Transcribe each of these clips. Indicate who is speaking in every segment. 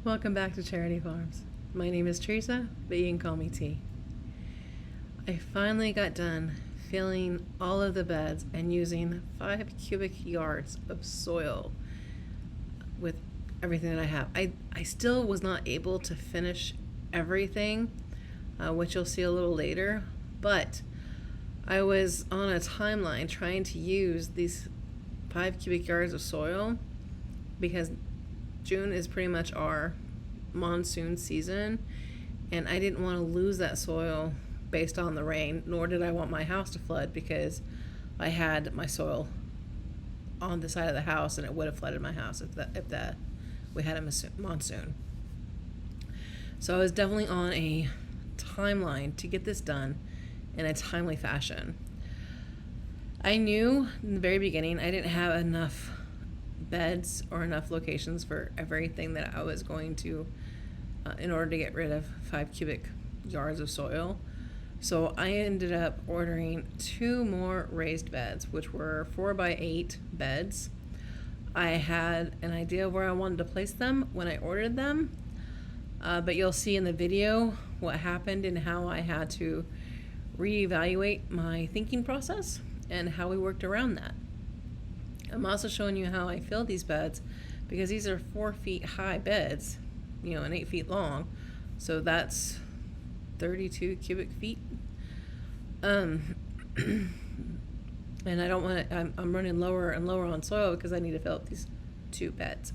Speaker 1: Welcome back to Charity Farms. My name is Teresa, but you can call me T. I finally got done filling all of the beds and using 5 cubic yards of soil with everything that I have. I still was not able to finish everything, which you'll see a little later, but I was on a timeline trying to use these 5 cubic yards of soil because June is pretty much our monsoon season, and I didn't want to lose that soil based on the rain, nor did I want my house to flood because I had my soil on the side of the house and it would have flooded my house if we had a monsoon. So I was definitely on a timeline to get this done in a timely fashion. I knew in the very beginning I didn't have enough beds or enough locations for everything that I was going to in order to get rid of 5 cubic yards of soil. So I ended up ordering 2 more raised beds, which were 4x8 beds. I had an idea of where I wanted to place them when I ordered them, but you'll see in the video what happened and how I had to reevaluate my thinking process and how we worked around that. I'm also showing you how I fill these beds because these are 4 feet high beds, and 8 feet long. So that's 32 cubic feet. And I don't want to, I'm running lower and lower on soil because I need to fill up these 2 beds.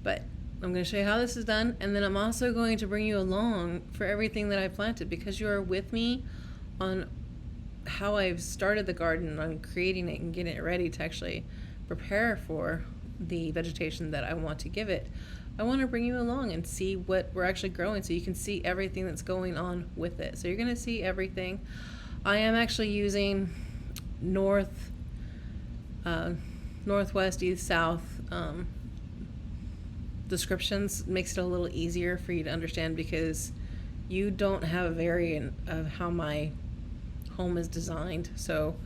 Speaker 1: But I'm going to show you how this is done. And then I'm also going to bring you along for everything that I planted because you are with me on how I've started the garden, on creating it and getting it ready to actually prepare for the vegetation that I want to give it. I want to bring you along and see what we're actually growing so you can see everything that's going on with it. So you're going to see everything. I am actually using northwest, east, south descriptions. Makes it a little easier for you to understand because you don't have a variant of how my home is designed, so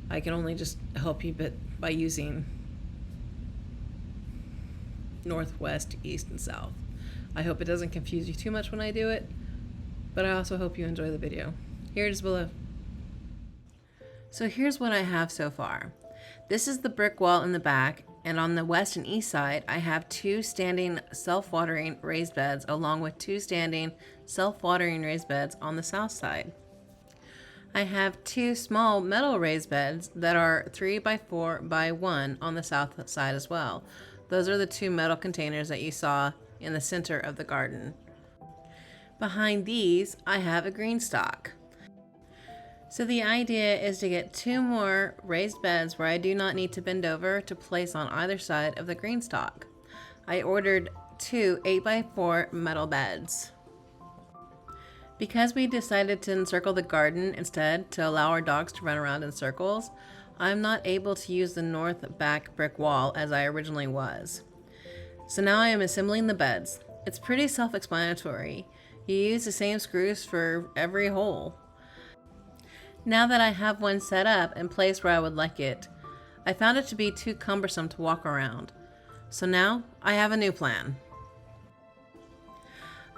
Speaker 1: I can only just help you by using northwest, east, and south. I hope it doesn't confuse you too much when I do it, but I also hope you enjoy the video. Here it is below. So here's what I have so far. This is the brick wall in the back, and on the west and east side I have 2 standing self-watering raised beds along with 2 standing self-watering raised beds on the south side. I have 2 small metal raised beds that are 3x4x1 on the south side as well. Those are the 2 metal containers that you saw in the center of the garden. Behind these, I have a green stalk. So the idea is to get 2 more raised beds where I do not need to bend over to place on either side of the green stalk. I ordered 2 8x4 metal beds. Because we decided to encircle the garden instead to allow our dogs to run around in circles, I'm not able to use the north back brick wall as I originally was. So now I am assembling the beds. It's pretty self-explanatory. You use the same screws for every hole. Now that I have one set up and placed where I would like it, I found it to be too cumbersome to walk around. So now I have a new plan.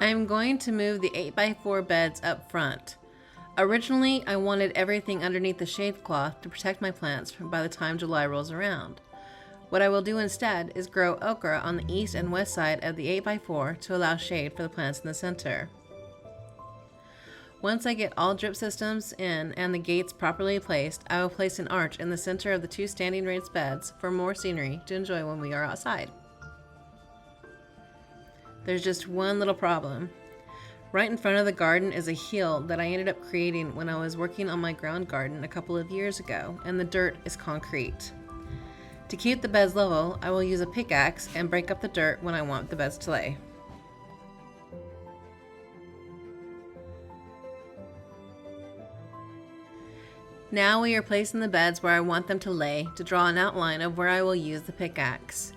Speaker 1: I am going to move the 8x4 beds up front. Originally, I wanted everything underneath the shade cloth to protect my plants by the time July rolls around. What I will do instead is grow okra on the east and west side of the 8x4 to allow shade for the plants in the center. Once I get all drip systems in and the gates properly placed, I will place an arch in the center of the 2 standing raised beds for more scenery to enjoy when we are outside. There's just one little problem. Right in front of the garden is a hill that I ended up creating when I was working on my ground garden a couple of years ago, and the dirt is concrete. To keep the beds level, I will use a pickaxe and break up the dirt when I want the beds to lay. Now we are placing the beds where I want them to lay to draw an outline of where I will use the pickaxe.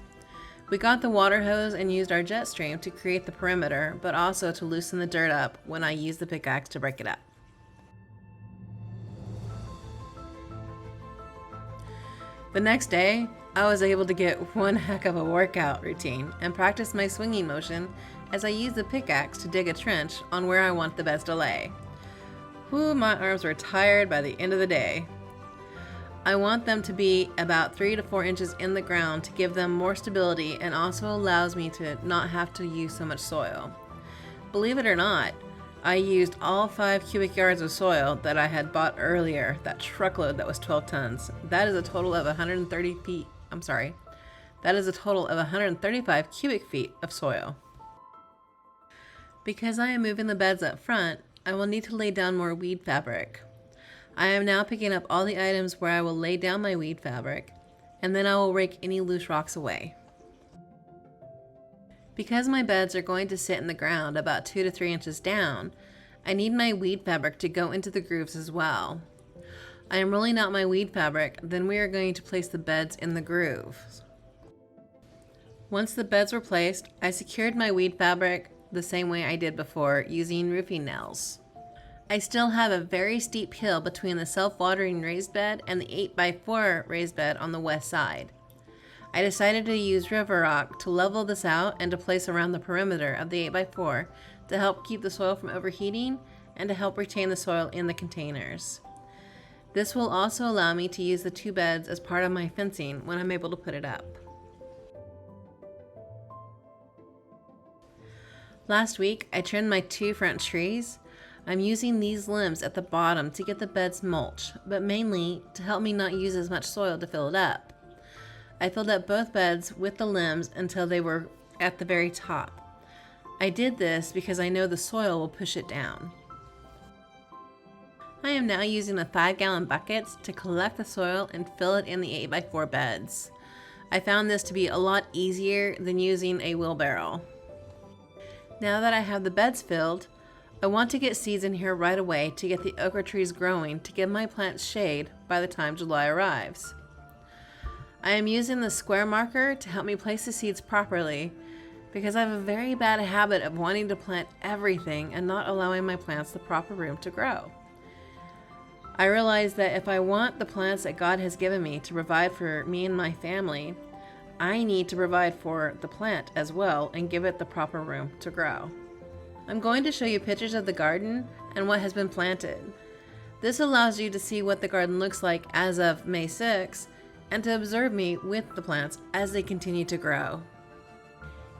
Speaker 1: We got the water hose and used our jet stream to create the perimeter, but also to loosen the dirt up when I use the pickaxe to break it up. The next day, I was able to get one heck of a workout routine and practice my swinging motion as I used the pickaxe to dig a trench on where I want the beds to lay. Whew, my arms were tired by the end of the day. I want them to be about 3 to 4 inches in the ground to give them more stability and also allows me to not have to use so much soil. Believe it or not, I used all 5 cubic yards of soil that I had bought earlier, that truckload that was 12 tons. That is a total of 130 feet. That is a total of 135 cubic feet of soil. Because I am moving the beds up front, I will need to lay down more weed fabric. I am now picking up all the items where I will lay down my weed fabric, and then I will rake any loose rocks away. Because my beds are going to sit in the ground about 2 to 3 inches down, I need my weed fabric to go into the grooves as well. I am rolling out my weed fabric, then we are going to place the beds in the grooves. Once the beds were placed, I secured my weed fabric the same way I did before, using roofing nails. I still have a very steep hill between the self-watering raised bed and the 8x4 raised bed on the west side. I decided to use river rock to level this out and to place around the perimeter of the 8x4 to help keep the soil from overheating and to help retain the soil in the containers. This will also allow me to use the 2 beds as part of my fencing when I'm able to put it up. Last week, I trimmed my 2 front trees. I'm using these limbs at the bottom to get the beds mulch, but mainly to help me not use as much soil to fill it up. I filled up both beds with the limbs until they were at the very top. I did this because I know the soil will push it down. I am now using the 5-gallon buckets to collect the soil and fill it in the 8x4 beds. I found this to be a lot easier than using a wheelbarrow. Now that I have the beds filled, I want to get seeds in here right away to get the okra trees growing to give my plants shade by the time July arrives. I am using the square marker to help me place the seeds properly because I have a very bad habit of wanting to plant everything and not allowing my plants the proper room to grow. I realize that if I want the plants that God has given me to provide for me and my family, I need to provide for the plant as well and give it the proper room to grow. I'm going to show you pictures of the garden and what has been planted. This allows you to see what the garden looks like as of May 6th and to observe me with the plants as they continue to grow.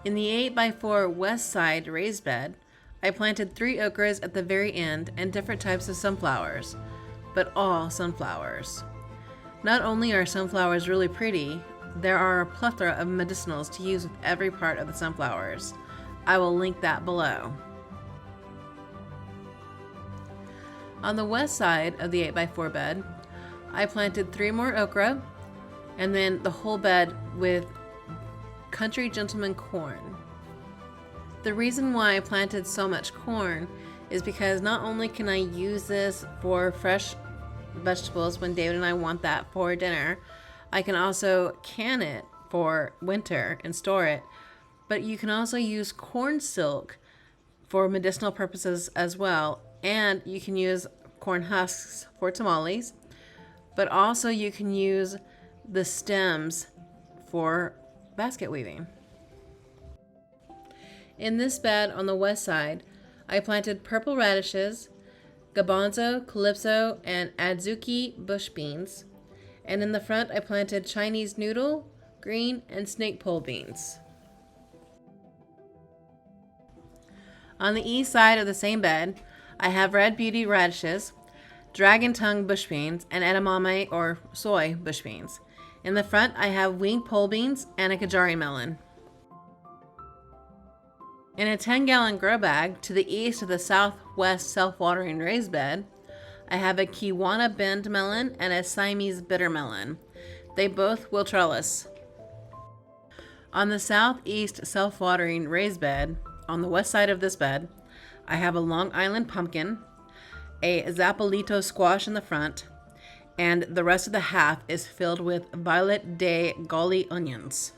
Speaker 1: In the 8x4 west side raised bed, I planted 3 okras at the very end and different types of sunflowers, but all sunflowers. Not only are sunflowers really pretty, there are a plethora of medicinals to use with every part of the sunflowers. I will link that below. On the west side of the 8x4 bed, I planted 3 more okra, and then the whole bed with country gentleman corn. The reason why I planted so much corn is because not only can I use this for fresh vegetables when David and I want that for dinner, I can also can it for winter and store it, but you can also use corn silk for medicinal purposes as well, and you can use corn husks for tamales, but also you can use the stems for basket weaving. In this bed on the west side, I planted purple radishes, garbanzo, calypso, and adzuki bush beans. And in the front, I planted Chinese noodle, green, and snake pole beans. On the east side of the same bed, I have red beauty radishes, dragon tongue bush beans, and edamame or soy bush beans. In the front, I have winged pole beans and a kajari melon. In a 10-gallon grow bag to the east of the southwest self-watering raised bed, I have a Kiwana bend melon and a Siamese bitter melon. They both will trellis. On the southeast self-watering raised bed, on the west side of this bed, I have a Long Island pumpkin, a Zappolito squash in the front, and the rest of the half is filled with Violet de Gauley onions.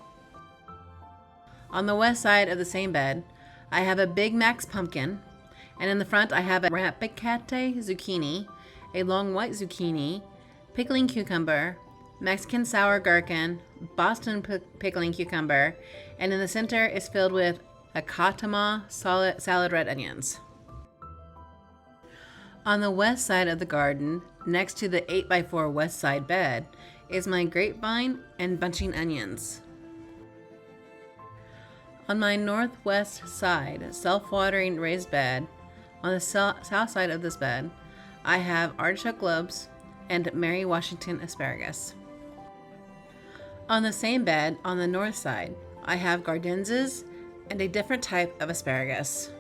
Speaker 1: On the west side of the same bed, I have a Big Mac's pumpkin, and in the front I have a Rampicate zucchini, a long white zucchini, pickling cucumber,
Speaker 2: Mexican sour gherkin, Boston pickling cucumber, and in the center is filled with acatama salad red onions. On the west side of the garden, next to the 8x4 west side bed, is my grapevine and bunching onions. On my northwest side, self-watering raised bed, on the south side of this bed, I have artichoke lobes and Mary Washington asparagus. On the same bed, on the north side, I have gardenias and a different type of asparagus.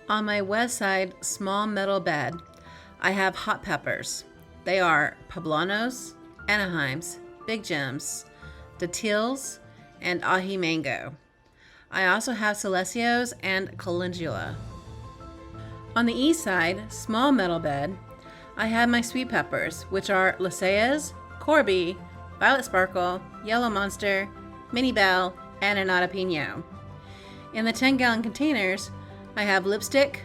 Speaker 2: On my west side small metal bed, I have hot peppers. They are poblanos, Anaheims, Big Gems, Datils, and ají mango. I also have silesios and calendula. On the east side, small metal bed, I have my sweet peppers, which are Lasayas, Corby, Violet Sparkle, Yellow Monster, Mini Bell, and Annata Pino. In the 10-gallon containers, I have Lipstick,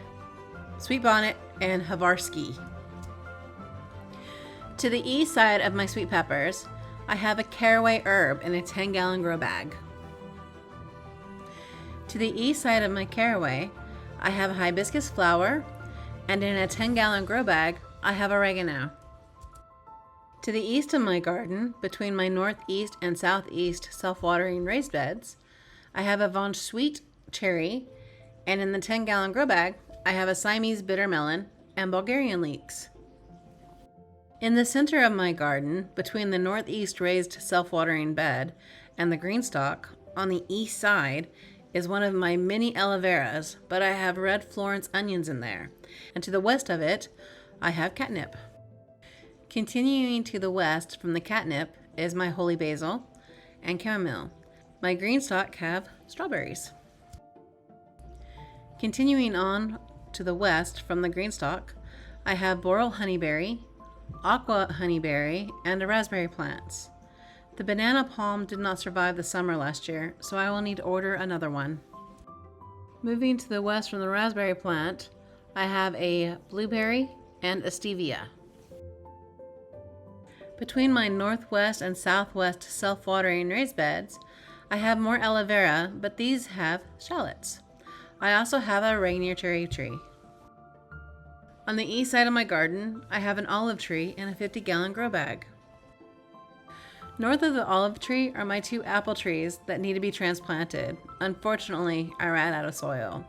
Speaker 2: Sweet Bonnet, and Havarsky. To the east side of my sweet peppers, I have a caraway herb in a 10-gallon grow bag. To the east side of my caraway, I have hibiscus flower, and in a 10-gallon grow bag, I have oregano. To the east of my garden, between my northeast and southeast self-watering raised beds, I have a Von Sweet cherry, and in the 10-gallon grow bag, I have a Siamese bitter melon and Bulgarian leeks. In the center of my garden, between the northeast raised self-watering bed and the green stalk, on the east side, is one of my mini aloe veras, but I have red Florence onions in there. And to the west of it, I have catnip. Continuing to the west from the catnip is my holy basil and chamomile. My green stalk have strawberries. Continuing on to the west from the green stalk, I have boral honeyberry, aqua honeyberry, and raspberry plants. The banana palm did not survive the summer last year, so I will need to order another one. Moving to the west from the raspberry plant, I have a blueberry and a stevia. Between my northwest and southwest self-watering raised beds, I have more aloe vera, but these have shallots. I also have a Rainier cherry tree. On the east side of my garden, I have an olive tree in a 50-gallon grow bag. North of the olive tree are my 2 apple trees that need to be transplanted. Unfortunately, I ran out of soil.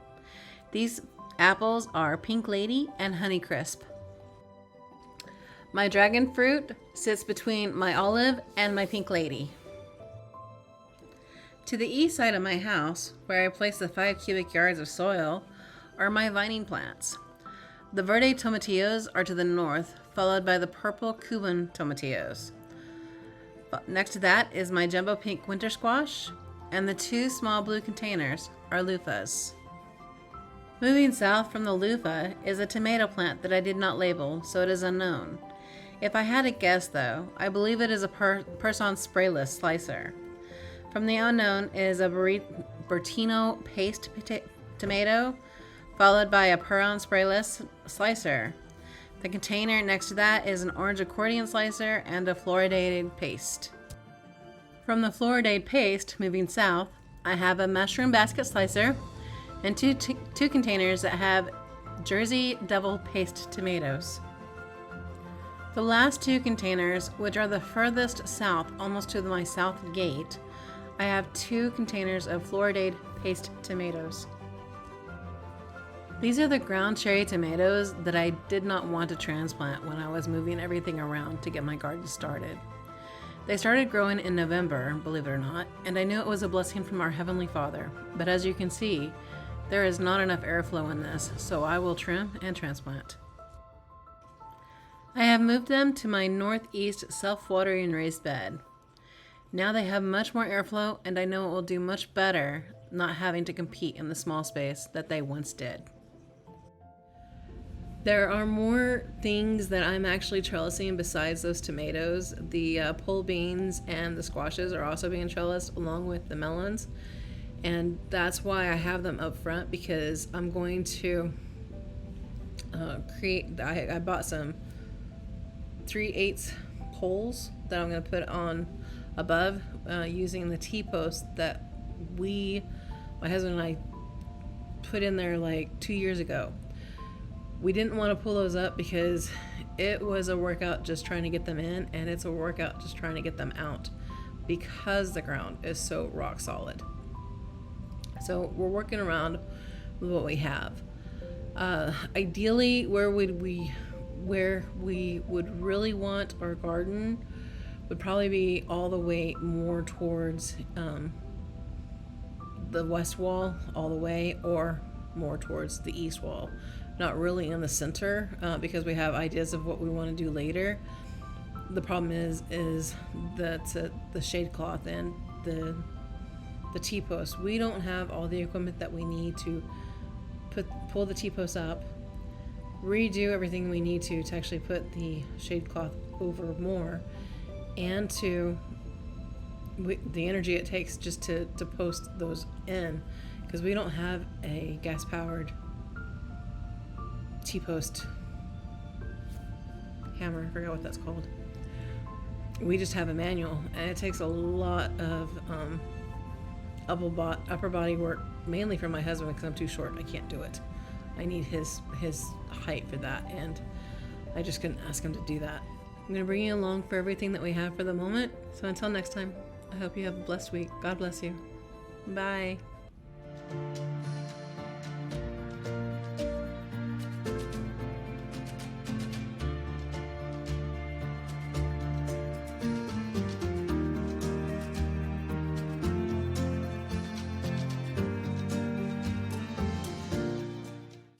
Speaker 2: These apples are Pink Lady and Honeycrisp. My dragon fruit sits between my olive and my Pink Lady. To the east side of my house, where I place the 5 cubic yards of soil, are my vining plants. The verde tomatillos are to the north, followed by the purple Cuban tomatillos. Next to that is my jumbo pink winter squash, and the 2 small blue containers are loofahs. Moving south from the loofah is a tomato plant that I did not label, so it is unknown. If I had to guess though, I believe it is a Person sprayless slicer. From the unknown is a Bertino paste tomato, followed by a Peron sprayless slicer. The container next to that is an orange accordion slicer and a fluoridated paste. From the fluoridated paste, moving south, I have a mushroom basket slicer and two containers that have Jersey Devil paste tomatoes. The last 2 containers, which are the furthest south, almost to my south gate, I have 2 containers of fluoridated paste tomatoes. These are the ground cherry tomatoes that I did not want to transplant when I was moving everything around to get my garden started. They started growing in November, believe it or not, and I knew it was a blessing from our Heavenly Father. But as you can see, there is not enough airflow in this, so I will trim and transplant. I have moved them to my northeast self-watering raised bed. Now they have much more airflow, and I know it will do much better not having to compete in the small space that they once did. There are more things that I'm actually trellising besides those tomatoes. The pole beans and the squashes are also being trellised along with the melons. And that's why I have them up front, because I'm going to I bought some 3/8
Speaker 1: poles that I'm going to put on above using the T-post that my husband and I put in there like 2 years ago. We didn't want to pull those up because it was a workout just trying to get them in, and it's a workout just trying to get them out because the ground is so rock solid. So we're working around with what we have. Ideally, where we would really want our garden would probably be all the way more towards the west wall all the way, or more towards the east wall. Not really in the center because we have ideas of what we want to do later. The problem is that the shade cloth and the T-post. We don't have all the equipment that we need to pull the T-post up, redo everything we need to actually put the shade cloth over more, and the energy it takes just to post those in, because we don't have a gas-powered T-post hammer. I forgot what that's called. We just have a manual, and it takes a lot of upper body work, mainly for my husband because I'm too short. I can't do it. I need his height for that, and I just couldn't ask him to do that. I'm going to bring you along for everything that we have for the moment. So until next time, I hope you have a blessed week. God bless you. Bye.